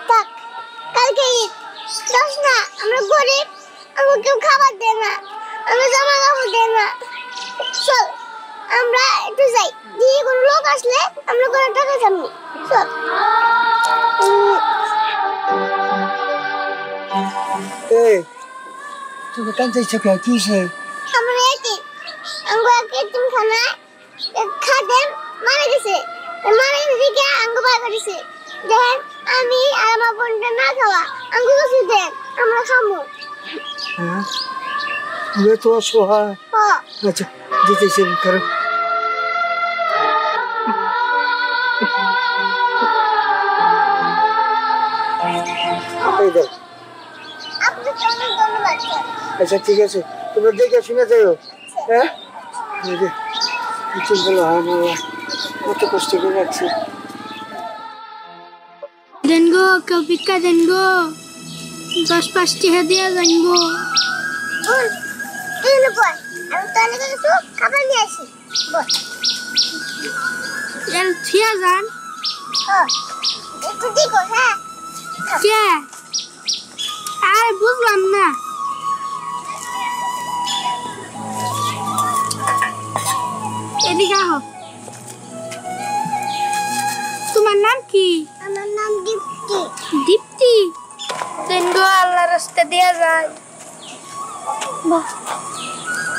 থাক, কালকে ঈদ। দোষ না, আমরা গরিব, আমাকে কেউ খাবার দেয় না, আমরা জামা কাপড় দেয় না। চল আমরা একটু যাই, দিয়ে কোনো লোক আসলে আমরা কোনো টাকা চাবনি। চল। তুমি কাঁদতেছো কে? কি হইছে? আমরা এতিম, আমরা এতিমখানায় খাদেম মারা গেছে। মারা গেছে দেখে আঙ্গু বার করেছে। দেখেন আমি আর আমার বোনটা না খাওয়া, আঙ্গু কিছু দেন, আমরা খাবো। হ্যাঁ, তুমি তো অসহায়। আচ্ছা যেতেছি করো। এই দেখ। আপনাকে অনেক ধন্যবাদ। আচ্ছা ঠিক আছে, তোমরা দেখে শুনে যাও। হ্যাঁ, কিছু বলো হয় না, কত কষ্ট করে রাখছি। দেন গো, কেউ ভিক্ষা দেন গো, 10-5 টাকা দিয়ে যান গো। আমি তাহলে কিছু খাবার নিয়ে আসি। থিয়া যান একটু দেখো। হ্যাঁ কে? আর বুঝলাম না। এদিকে আহ। তোমার নাম কি? আমার নাম দীপ্তি। দীপ্তি? দেন গো, আল্লাহ রাস্তা দেয়া যায়। বাহ,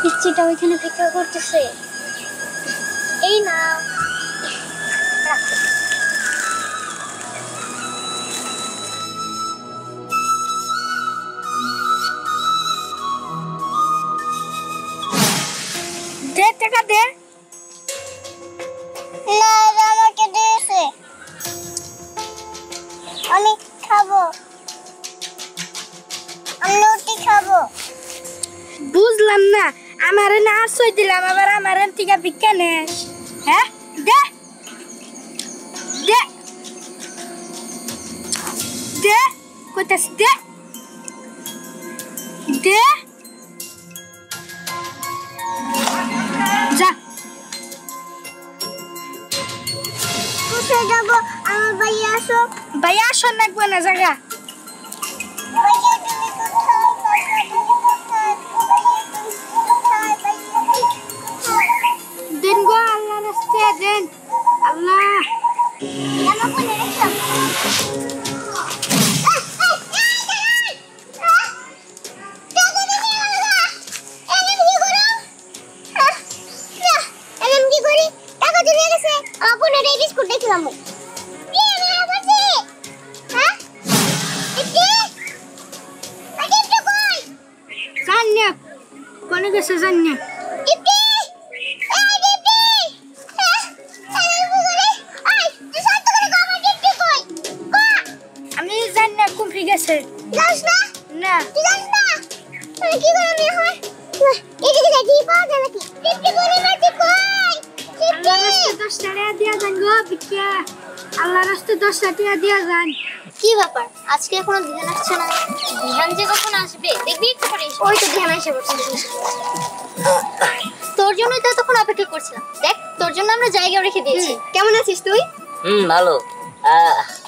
পিচ্চিটা ওইখানে ভিক্ষা করতেছে। এই না দে, টাকা দে। না, আমাকে দিয়েছে, আমি খাবো, আমি রুটি খাবো। বুঝলাম না, আমারে না আশ্রয় দিলাম, আবার আমার থেকে ভিক্ষা নেস? হ্যাঁ, দে দে দে, কইতাছ দে দে। যা কোথায় যাবো? আমার ভাইয়া আসো। ভাইয়া আসো লাগবে না, জায়গা। দেন গো, আল্লাহ রাস্তা দেন। আল্লাহ কোন গেছে জানি। আমি জানি না কুমফি গেছে। যাস না? না। তুই যাস না? আমি কি করে আমি হয়? এদিকে দেখি পাওয়া যায় নাকি? টিপটি করে মারতে কই? আল্লাহ রাস্তা 10 টাকা দিয়া যান গো ভিক্ষা। আল্লাহ রাস্তা 10 টাকা দিয়া যান। কি ব্যাপার, আজকে এখনো ধ্যান আসছে না? ধ্যান যে কখন আসবে দেখবি একটু পরে। ওই তো ধ্যান এসে পড়ছে। তোর জন্যই তো তখন অপেক্ষা করছিলাম। দেখ, তোর জন্য আমরা জায়গা রেখে দিয়েছি। কেমন আছিস তুই? ভালো।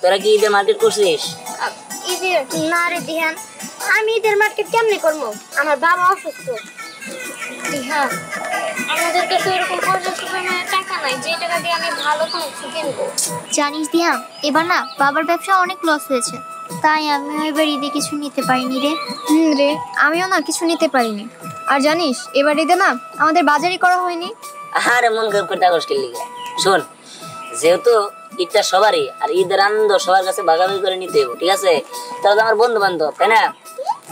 তোরা কি ঈদের মার্কেট করছিস? ঈদের না রে ধ্যান, আমি ঈদের মার্কেট কেমনে করবো? আমার বাবা অসুস্থ। হ্যাঁ, আমাদের কাছে এরকম পর্যাপ্ত পরিমাণে টাকা নাই যে টাকা দিয়ে আমি ভালো কোনো কিছু কিনবো। জানিস দিয়া, এবার না বাবার ব্যবসা অনেক লস হয়েছে, তাই আমি এবার ঈদে কিছু নিতে পারিনি রে। রে, আমিও না কিছু নিতে পারিনি। আর জানিস এবার ঈদে না আমাদের বাজারই করা হয়নি। আরে মন খারাপ করে থাকস কেন লিগা? শোন, যেহেতু ঈদটা সবারই, আর ঈদের আনন্দ সবার কাছে ভাগাভাগি করে নিতে হবে, ঠিক আছে? তোরা তো আমার বন্ধু বান্ধব, তাই না?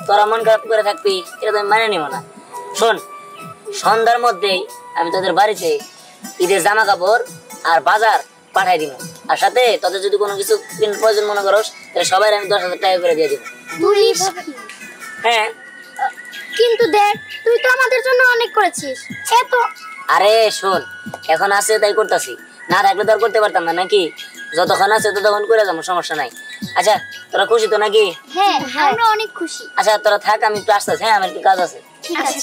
তোরা মন খারাপ করে থাকবি, এটা তো আমি মানে নিব না। শোন, সন্ধ্যার মধ্যেই আমি তোদের বাড়িতে ঈদের জামা কাপড় আর বাজার পাঠাই দিব, আর সাথে তোদের যদি কোনো কিছু প্রয়োজন মনে করস তাহলে সবাই আমি 10,000 টাকা করে দিয়ে দিব। হ্যাঁ, কিন্তু দেখ, তুই তো আমাদের জন্য অনেক করেছিস। এত আরে শোন, এখন আছে তাই করতেছি, না থাকলে তো আর করতে পারতাম না নাকি? যতক্ষণ আছে ততক্ষণ করে যাবো, সমস্যা নাই। আচ্ছা, তোরা খুশি তো নাকি? হ্যাঁ, আমরা অনেক খুশি। আচ্ছা তোরা থাক, আমি একটু আসতেছি। হ্যাঁ, আমার একটু কাজ আছে।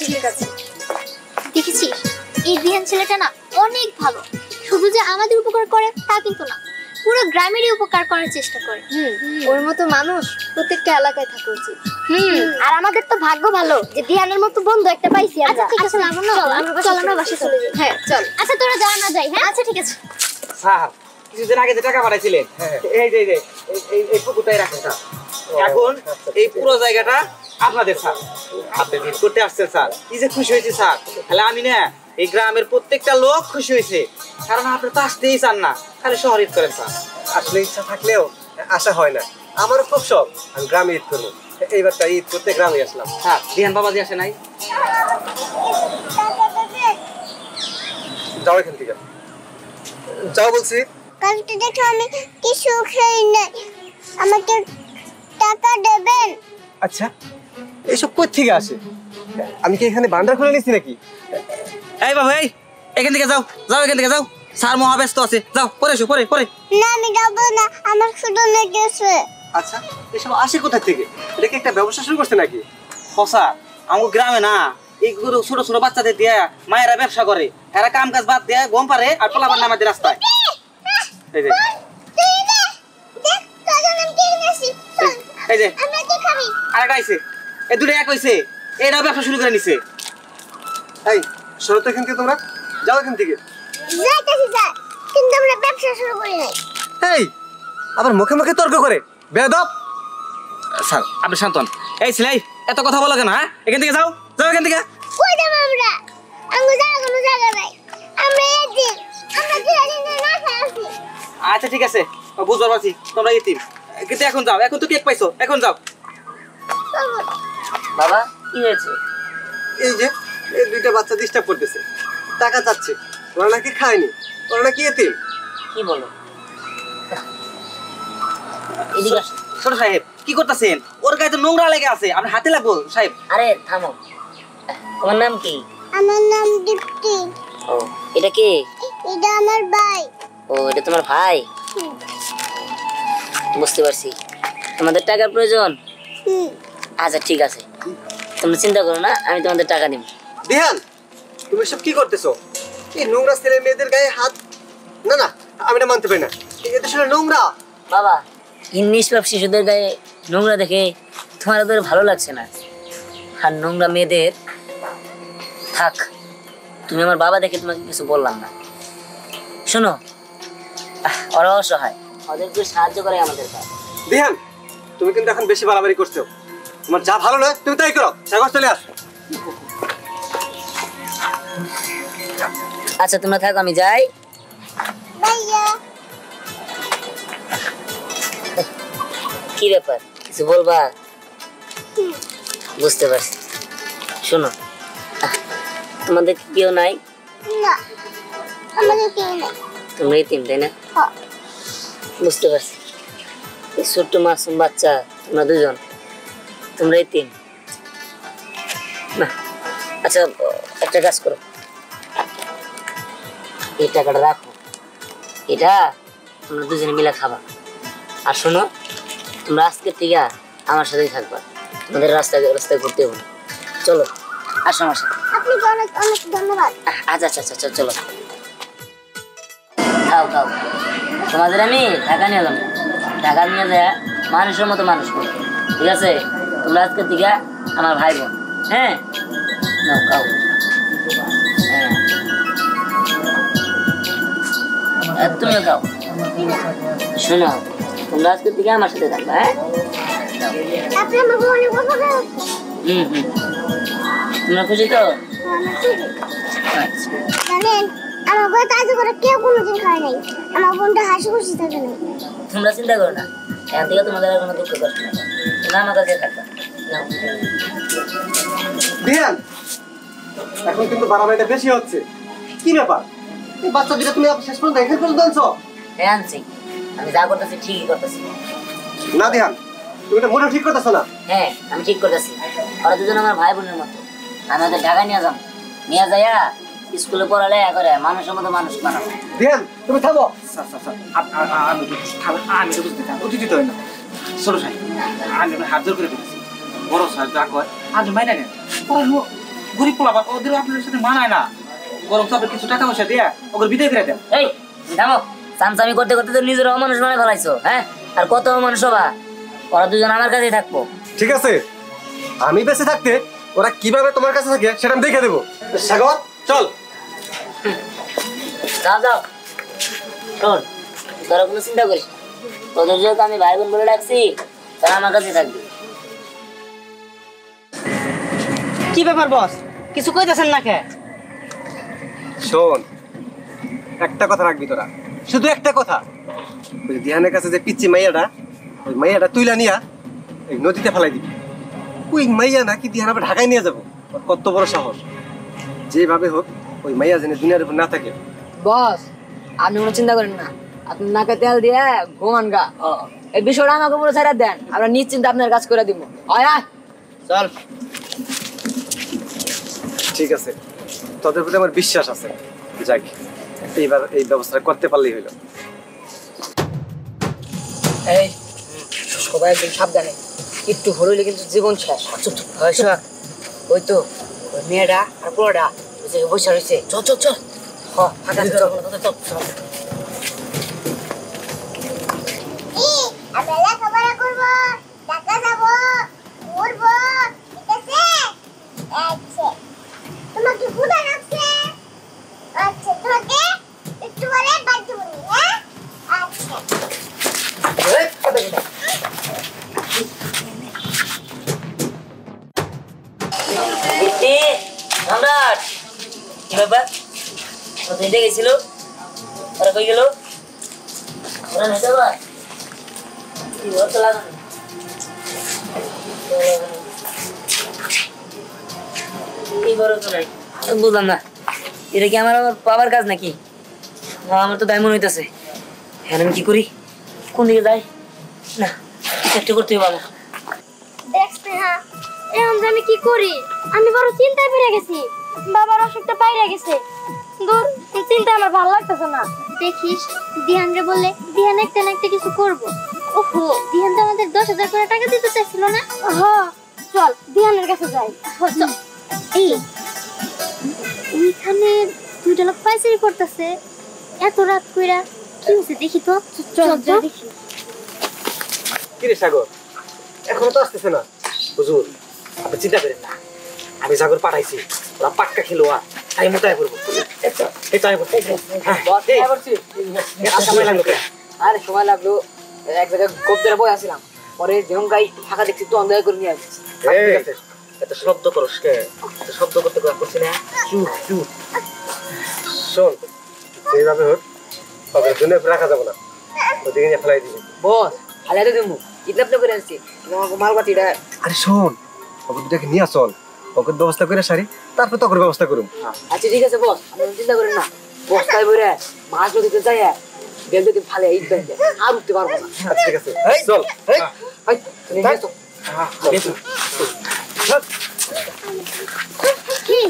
ঠিক আছে। দেখেছিস, এই ধ্যান ছেলেটা না অনেক ভালো। শুধু যে আমাদের উপকার করে তা কিন্তু না, পুরো গ্রামেরই উপকার করার চেষ্টা করে। ওর মতো মানুষ প্রত্যেকটা এলাকায় থাকা উচিত। আর আমাদের তো ভাগ্য ভালো যে দিহানের মতো বন্ধু একটা পাইছি আমরা। আচ্ছা ঠিক আছে লাবণ্য, চল আমরা বাসায় চলে যাই। হ্যাঁ চল। আচ্ছা তোরা যা না যাই। হ্যাঁ আচ্ছা ঠিক আছে। স্যার কিছুদিন আগে যে টাকা পাঠাইছিলেন এই যে এই পুকুরটাই রাখেন স্যার। এখন এই পুরো জায়গাটা আপনাদের স্যার। আপনি ভিড় করতে আসছেন স্যার, কি যে খুশি হয়েছি স্যার। তাহলে আমি না এই গ্রামের প্রত্যেকটা লোক খুশি হয়েছে, কারণ আপনি তো আসতেই চান না, খালি শহর ঈদ করেন স্যার। আসলে ইচ্ছা থাকলেও আশা হয় না। আমারও খুব শখ আমি গ্রামে ঈদ করবো। এইবারটা ঈদ করতে গ্রামে আসলাম। স্যার দিহান বাবাজি আসে নাই? যাও এখান থেকে, যাও বলছি। কালকে দেখো আমি কিছু খাই নাই, আমাকে টাকা দেবেন? আচ্ছা এইসব কই থেকে আসে? আমি কি এখানে ভান্ডার খুলে নিছি নাকি? এই বাবা এই এখান থেকে যাও, যাও এখান থেকে যাও। স্যার মহাব্যস্ত আছে, যাও পরে এসো, পরে পরে। না আমি যাবো না, আমার শুধু লেগেছে। আচ্ছা এসব আসে কোথা থেকে? এটা কি একটা ব্যবসা শুরু করছে নাকি? হসা আমার গ্রামে না এইগুলো ছোট ছোট বাচ্চাদের দিয়ে মায়েরা ব্যবসা করে, এরা কাম কাজ বাদ দিয়ে গম পারে আর পোলাপান নামাতে রাস্তায়। এই যে এই যে আরেকটা আইছে, এই দুটো এক হইছে, এরা ব্যবসা শুরু করে নিছে। এই সরো তো এখান থেকে, তোমরা যাও এখান থেকে। কিন্তু আমরা ব্যবসা শুরু করি নাই। এই আবার মুখে মুখে তর্ক করে, বেয়াদব। স্যার আপনি শান্ত হন। এই ছেলে এত কথা বলো কেন? হ্যাঁ এখান থেকে যাও, যাও এখান থেকে। কই যাব আমরা? আঙ্গু জায়গা কোনো জায়গা নাই। আমরা এদিন আমরা দিহানে না খাচ্ছি। আচ্ছা ঠিক আছে বুঝতে পারছি তোমরা ইতিম, কিন্তু এখন যাও, এখন তো কেক পাইছো, এখন যাও। বাবা কি হয়েছে? এই যে এই দুইটা বাচ্চা ডিস্টার্ব করতেছে, টাকা চাচ্ছে। ওরা নাকি খায়নি, ওরা নাকি এতিম। কি বলো? এদিকে আসো। ছোট সাহেব কি করতেছেন? ওর গায়ে তো নোংরা লেগে আছে, আপনি হাতে লাগবো সাহেব। আরে থামো। তোমার নাম কি? আমার নাম দীপ্তি। ও এটা কে? এটা আমার ভাই। ও এটা তোমার ভাই? বুঝতে পারছি, তোমাদের টাকার প্রয়োজন। আচ্ছা ঠিক আছে, তোমরা চিন্তা করো না, আমি তোমাদের টাকা দিব। দিহান তুমি সব কি করতেছো? এই নোংরা ছেলে মেয়েদের গায়ে হাত, না না আমি এটা মানতে পারি না। এটা আসলে নোংরা। বাবা নিষ্পাপ শিশুদের গায়ে নোংরা দেখে তোমার ওদের ভালো লাগছে না, আর নোংরা মেয়েদের থাক। তুমি আমার বাবা দেখে তোমাকে কিছু বললাম না। শোনো, ওরা অসহায়, ওদেরকে সাহায্য করে আমাদের কাজ। দিহান তুমি কিন্তু এখন বেশি বাড়াবাড়ি করছো। তোমার যা ভালো নয় তুমি তাই করো। সাগর চলে আস। আচ্ছা তোমরা থাকো, আমি যাই। ভাইয়া কি ব্যাপার, কিছু বলবা? বুঝতে পারছি। শোনো, তোমাদের কি কেউ নাই? না আমাদের কেউ নাই। তোমরা ইতিম তাই না? হ্যাঁ। বুঝতে পারছি। এই ছোট্ট মাসুম বাচ্চা তোমরা দুজন, তোমরা ইতিম না? আচ্ছা একটা কাজ করো, এই টাকাটা রাখো, এটা তোমরা দুজনে মিলে খাবা। আর শোনো, তোমরা আজকের থেকে আমার সাথেই থাকবা, তোমাদের রাস্তায় রাস্তায় ঘুরতে হবে না। চলো আসো আমার সাথে। আপনাকে অনেক অনেক ধন্যবাদ। আচ্ছা আচ্ছা আচ্ছা চলো, খাও খাও। তোমাদের আমি ঢাকা নিয়ে যাবো, ঢাকা নিয়ে যায় মানুষের মতো মানুষ করবো, ঠিক আছে? তোমরা আজকের থেকে আমার ভাই বোন। হ্যাঁ নাও খাও। হ্যাঁ তুমিও খাও। শোনো, তোমরা আজকের থেকে আমার সাথে থাকবা। হ্যাঁ আপনি আমাকে অনেক উপকার করছেন। তোমরা খুশি তো? আমার খুশি। আচ্ছা জানেন আমার ঘরে কাজ করে কেউ কোনোদিন খায় নাই। আমার বোনটা হাসি খুশি থাকে না। তোমরা চিন্তা করো না, এখান থেকে তোমাদের আর কোনো দুঃখ কষ্ট নেই, তোমরা আমার কাছে থাকবা। নাও। দিহান এখন কিন্তু বাড়াবাড়িটা বেশি হচ্ছে। কি ব্যাপার? এই বাচ্চা দুটো তুমি শেষ পর্যন্ত এখানে পর্যন্ত আনছো? হ্যাঁ আনছি, আমি যা করতেছি ঠিকই করতেছি। না দিহান তুমি এটা মোটেও ঠিক করতেছো না। হ্যাঁ আমি ঠিক করতেছি, ওরা দুজন আমার ভাই বোনের মতো। আমি ওদের ঢাকা নিয়ে যাবো, নিয়ে যাইয়া স্কুলে পড়ালে করে মানুষের মতো মানুষ বানাবো। দিহান তুমি থামো। স্যার স্যার স্যার আমি তো বুঝতে চাই, অতিথি তো হয় না। ছোট সাহেব আমি হাত জোর করে দিতেছি, বড় সাহেব যা কয় আজ মাইনা নেন। গরিব পোলাপা ওদের আপনাদের সাথে মানায় না, বরং তবে কিছু টাকা পয়সা দিয়ে ওদের বিদায় করে দেন। এই থামো, চামচামি করতে করতে তো নিজের অমানুষ মানে ফেলাইছো, হ্যাঁ? আর কত অমানুষ হবা? ওরা দুজন আমার কাছেই থাকবো। ঠিক আছে, আমি বেঁচে থাকতে ওরা কিভাবে তোমার কাছে থাকে সেটা আমি দেখে দেবো। সাগর চল। যাও যাও। শোন, তোরা কোনো চিন্তা করিস না, তোদের যেহেতু আমি ভাই বোন বলে ডাকছি, তারা আমার কাছেই থাকবে। কি ব্যাপার বস, কিছু কইতেছেন না কে? শোন, একটা কথা রাখবি তোরা, শুধু একটা কথা। ওই ধ্যানের কাছে যে পিচ্ছি মাইয়াটা, ওই মাইয়াটা তুইলা নিয়া এই নদীতে ফেলাই দিবি। ওই মাইয়া নাকি ধ্যান আবার ঢাকায় নিয়ে যাবো। ওর কত বড় সাহস! যেভাবে হোক ওই মাইয়া যেন দুনিয়ার উপর না থাকে। বস আপনি কোনো চিন্তা করেন না, আপনি নাকে তেল দিয়ে ঘুমান গা। এই বিষয়টা আমাকে পুরো ছেড়ে দেন, আমরা নিশ্চিন্তে আপনার কাজ করে দিব। আয় চল। ঠিক আছে, তোদের প্রতি আমার বিশ্বাস আছে। যাক, এইবার এই ব্যবস্থা করতে পারলেই হইলো। এই সবাই একদম সাবধানে, একটু হরইলে কিন্তু জীবন শেষ। ওই তো ওই মেয়েটা আর পোলাটা বসে রয়েছে। চল চল চল, আমরা লেখাপড়া করবো, টাকা যাবো, ঘুরবো, ঠিক আছে? আচ্ছা, তোমাকে ক্ষুধা লাগছে? আচ্ছা, তোমাকে একটু পরে বাড়ি যাবো, হ্যাঁ? আচ্ছা। দীপ্তি, সম্রাট, কি ব্যাপার? ওদের দেখেছিল, ওরা কই গেল? ওরা নেই যাবা? কি বলতে লাগানো? কি বড় তো নাই, বুঝলাম না। এটা কি আমার আবার বাবার কাজ নাকি? আমার তো দায়মন হইতেছে। এখন আমি কি করি? কোন দিকে যাই? না, কিছু একটা করতে হবে আমার। দেখছ হ্যাঁ, এখন যে আমি কি করি? আমি বড় চিন্তায় পড়ে গেছি। বাবার অসুখটা বাইরে গেছে। দূর, এই চিন্তা আমার ভালো লাগতেছে না। দেখিস, দিহানরে বললে দিহান একটা না একটা কিছু করবো। ওহো, দিহান তো আমাদের 10,000 করে টাকা দিতে চাইছিল না? হ্যাঁ, চল দিহানের কাছে যাই। চল। এই ওইখানে দুইটা লোক পাইচারি করতেছে এত রাত কইরা। কি হচ্ছে দেখি তো। চল যা দেখি। কি রে সাগর, এখনো তো আসতেছে না? হুজুর, আপনি চিন্তা করেন না, আমি সাগর পাঠাইছি। ওরা পাক্কা খেলোয়া, তাই মোটায় করবো। সময় লাগলো কেন? আরে সময় লাগলো, এক জায়গায় গোপ ধরে বই আসছিলাম, পরে যেমন গাই ফাঁকা দেখছি তো অন্ধকার করে নিয়ে আসছি। এত শব্দ করস কে? এত শব্দ করতে করছি না। চুপ চুপ। শোন, এইভাবে হোক ওদের জন্য রাখা যাবে না, ওদিকে নিয়ে ফেলাই দিবি। বস হালে তো দিমু কিডন্যাপ তো করে আসছি, তোমাকে মাল বাটিটা। আরে শোন, ওকে দুটাকে নিয়ে চল, ওকে ব্যবস্থা করে সারি, তারপর তোর ব্যবস্থা করুম। আচ্ছা ঠিক আছে বস, আপনি চিন্তা করেন না। বস্তায় ভরে মাছ নদীতে যাই বেল যদি ফালে ঈদ বেঁধে আর উঠতে পারবো না। আচ্ছা ঠিক আছে, চল। কি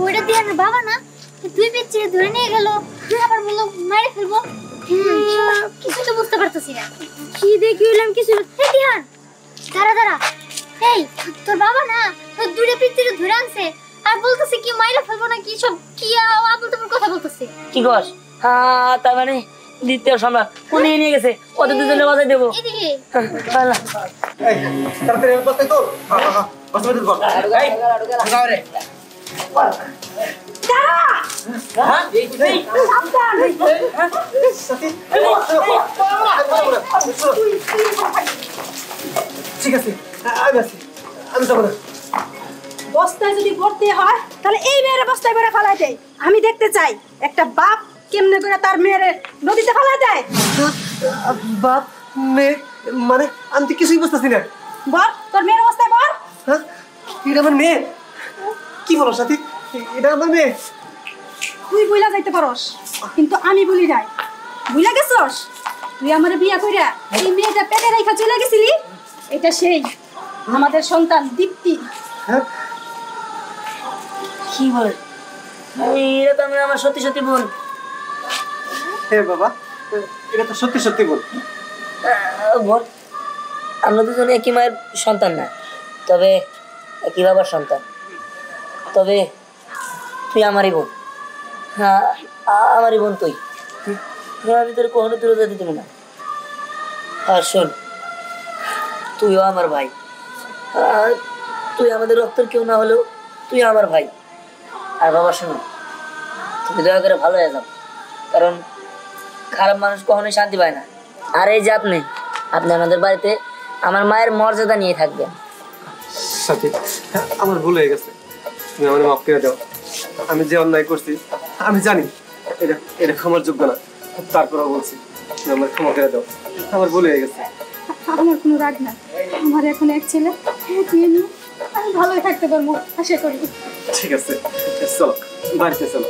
ওটা দিয়ে আমার বাবা না দুই পিচ্ছিরে ধরে নিয়ে গেল, আবার বললো মারে ফেলবো। কিছু তো বুঝতে পারতেছি না, কি দেখি হইলাম কিছু। এই দিহান, দাঁড়া দাঁড়া। এই তোর বাবা না তোর দুইটা পিচ্ছিরে ধরে আনছে আর বলতেছে কি মাইরা ফেলবো না, কি সব কি আবল তাবল কথা বলতেছে। কি কস? হ্যাঁ, তার মানে দ্বিতীয় সম্রাট কোন দিকে নিয়ে গেছে? ওদের দুজনে বাজাই দেবো। এদিকে পারলাম। এই তাড়াতাড়ি বসতে তোর। হ্যাঁ হ্যাঁ, বসতে তোর। ঠিক আছে, আমি আছি, আমি যাবো না। বস্তায় যদি ভর্তি হয় তাহলে এই মেয়ের বস্তায় ভরে ফেলাই দেয়। আমি দেখতে চাই একটা বাপ কেমনে করে তার মেয়ের নদীতে ফেলাই দেয়। বাপ মেয়ে মানে আমি তো কিছুই বুঝতেছি না। বল তোর মেয়ের অবস্থায় বল। হ্যাঁ, এটা আমার মেয়ে। কি বলো সাথী, এটা আমার মেয়ে? তুই বুইলা যাইতে পারস, কিন্তু আমি বলি নাই। বুইলা গেছস? তুই আমার বিয়া কইরা এই মেয়েটা পেটে রেখা চলে গেছিলি, এটা সেই আমাদের সন্তান দীপ্তি। হ্যাঁ, কি বলে? এটা তো আমার সত্যি সত্যি বোন। হ্যাঁ বাবা, এটা তো সত্যি সত্যি বল। বোন, আমরা দুজনে একই মায়ের সন্তান না, তবে একই বাবার সন্তান। তবে তুই আমারই বোন। হ্যাঁ, আমারই বোন তুই। আমি তোর কখনো তুলে যেতে দেবো না। আর শোন, তুইও আমার ভাই, আর তুই আমাদের রক্তের কেউ না হলেও তুই আমার ভাই। আর বাবা শোনো, তুমি দয়া করে ভালো হয়ে যাও, কারণ খারাপ মানুষ কখনোই শান্তি পায় না। আর এই যে আপনি আপনি আমাদের বাড়িতে আমার মায়ের মর্যাদা নিয়ে থাকবেন। সাথী, আমার ভুল হয়ে গেছে, তুমি আমার মাফ করে দাও। আমি যে অন্যায় করছি আমি জানি এটা এটা ক্ষমার যোগ্য না, তারপরেও বলছি তুমি আমার ক্ষমা করে দাও, আমার ভুল হয়ে গেছে। আমার কোনো রাগ না, আমার এখন এক ছেলে, তুই নিয়ে আমি ভালোই থাকতে পারবো আশা করি। ঠিক আছে, চলো বাড়িতে চলো।